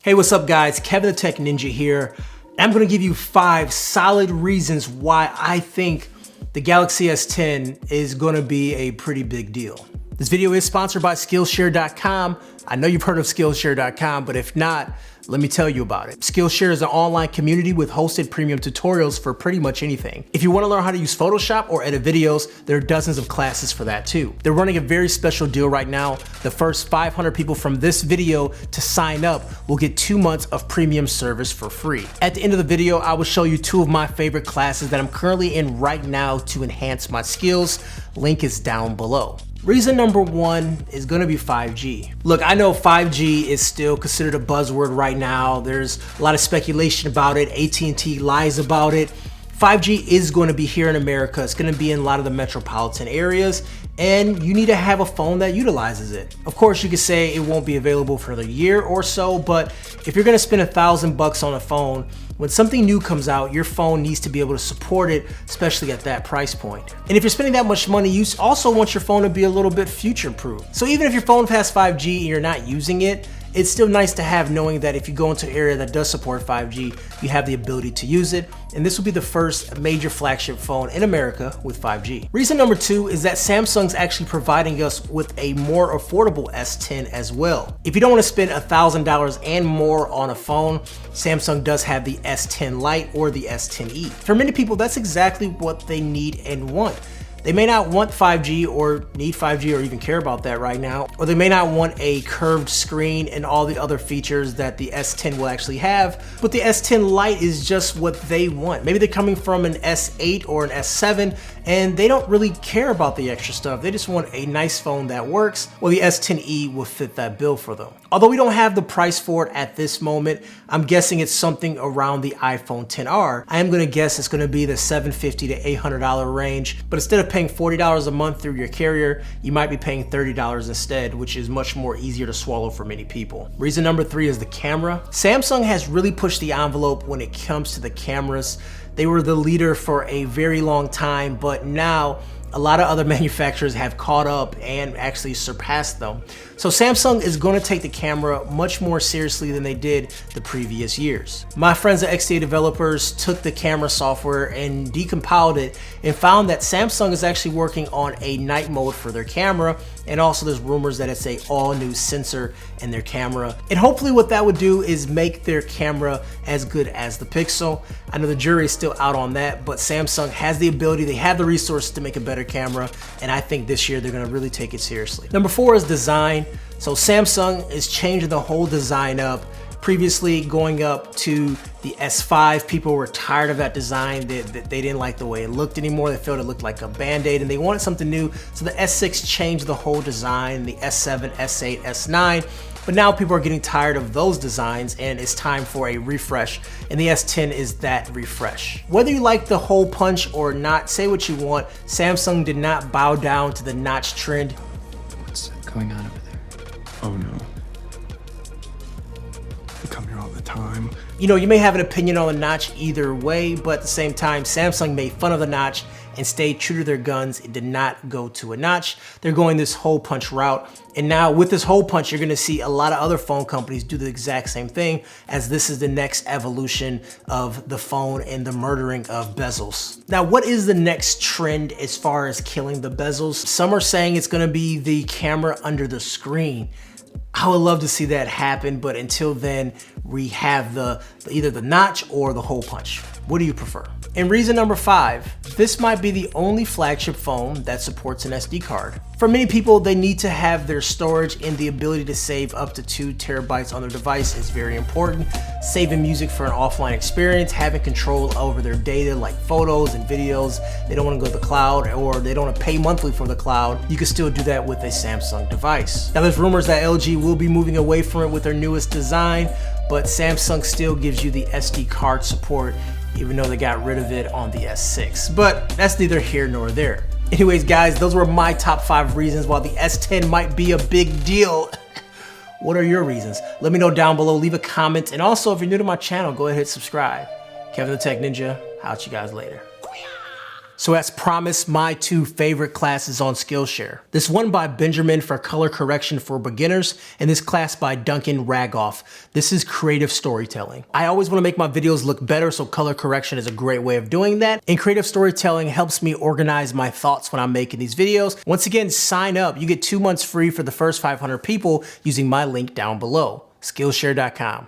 Hey, what's up guys? Kevin the Tech Ninja here. I'm gonna give you 5 solid reasons why I think the Galaxy S10 is gonna be a pretty big deal. This video is sponsored by Skillshare.com. I know you've heard of Skillshare.com, but if not, let me tell you about it. Skillshare is an online community with hosted premium tutorials for pretty much anything. If you want to learn how to use Photoshop or edit videos, there are dozens of classes for that too. They're running a very special deal right now. The first 500 people from this video to sign up will get 2 months of premium service for free. At the end of the video, I will show you 2 of my favorite classes that I'm currently in right now to enhance my skills. Link is down below. Reason number 1 is gonna be 5G. Look, I know 5G is still considered a buzzword right now. There's a lot of speculation about it. AT&T lies about it. 5G is going to be here in America. It's going to be in a lot of the metropolitan areas, and you need to have a phone that utilizes it. Of course, you could say it won't be available for another year or so, but if you're going to spend $1,000 on a phone, when something new comes out, your phone needs to be able to support it, especially at that price point. And if you're spending that much money, you also want your phone to be a little bit future-proof. So even if your phone has 5G and you're not using it, it's still nice to have, knowing that if you go into an area that does support 5G, you have the ability to use it. And this will be the first major flagship phone in America with 5G. Reason number 2 is that Samsung's actually providing us with a more affordable S10 as well. If you don't want to spend $1,000 and more on a phone, Samsung does have the S10 Lite or the S10e. For many people, that's exactly what they need and want. They may not want 5G or need 5G or even care about that right now, or they may not want a curved screen and all the other features that the S10 will actually have, but the S10 Lite is just what they want. Maybe they're coming from an S8 or an S7 and they don't really care about the extra stuff. They just want a nice phone that works. Well, the S10e will fit that bill for them. Although we don't have the price for it at this moment, I'm guessing it's something around the iPhone XR. I am gonna guess it's gonna be the $750 to $800 range, but instead of paying $40 a month through your carrier, you might be paying $30 instead, which is much more easier to swallow for many people. Reason number 3 is the camera. Samsung has really pushed the envelope when it comes to the cameras. They were the leader for a very long time, but now a lot of other manufacturers have caught up and actually surpassed them. So Samsung is going to take the camera much more seriously than they did the previous years. My friends at XDA Developers took the camera software and decompiled it and found that Samsung is actually working on a night mode for their camera, and also there's rumors that it's a all new sensor in their camera. And hopefully what that would do is make their camera as good as the Pixel. I know the jury is still out on that, but Samsung has the ability, they have the resources to make a better camera, and I think this year they're gonna really take it seriously. Number 4 is design. So Samsung is changing the whole design up. Previously going up to the S5, people were tired of that design. They didn't like the way it looked anymore. They felt it looked like a Band-Aid and they wanted something new. So the S6 changed the whole design, the S7, S8, S9. But now people are getting tired of those designs and it's time for a refresh, and the S10 is that refresh. Whether you like the hole punch or not, say what you want, Samsung did not bow down to the notch trend. What's going on over there? Oh no. I come here all the time. You know, you may have an opinion on the notch either way, but at the same time, Samsung made fun of the notch and stayed true to their guns. It did not go to a notch. They're going this hole punch route. And now with this hole punch, you're gonna see a lot of other phone companies do the exact same thing, as this is the next evolution of the phone and the murdering of bezels. Now, what is the next trend as far as killing the bezels? Some are saying it's gonna be the camera under the screen. I would love to see that happen, but until then, we have either the notch or the hole punch. What do you prefer? And reason number 5, this might be the only flagship phone that supports an SD card. For many people, they need to have their storage, and the ability to save up to 2 terabytes on their device is very important. Saving music for an offline experience, having control over their data like photos and videos. They don't want to go to the cloud, or they don't want to pay monthly for the cloud. You can still do that with a Samsung device. Now there's rumors that LG will be moving away from it with their newest design, but Samsung still gives you the SD card support, even though they got rid of it on the S6. But that's neither here nor there. Anyways, guys, those were my top 5 reasons why the S10 might be a big deal. What are your reasons? Let me know down below, leave a comment, and also if you're new to my channel, go ahead and hit subscribe. Kevin the Tech Ninja, I'll catch you guys later. So as promised, my 2 favorite classes on Skillshare. This one by Benjamin for color correction for beginners, and this class by Duncan Ragoff. This is creative storytelling. I always want to make my videos look better, so color correction is a great way of doing that. And creative storytelling helps me organize my thoughts when I'm making these videos. Once again, sign up. You get 2 months free for the first 500 people using my link down below, Skillshare.com.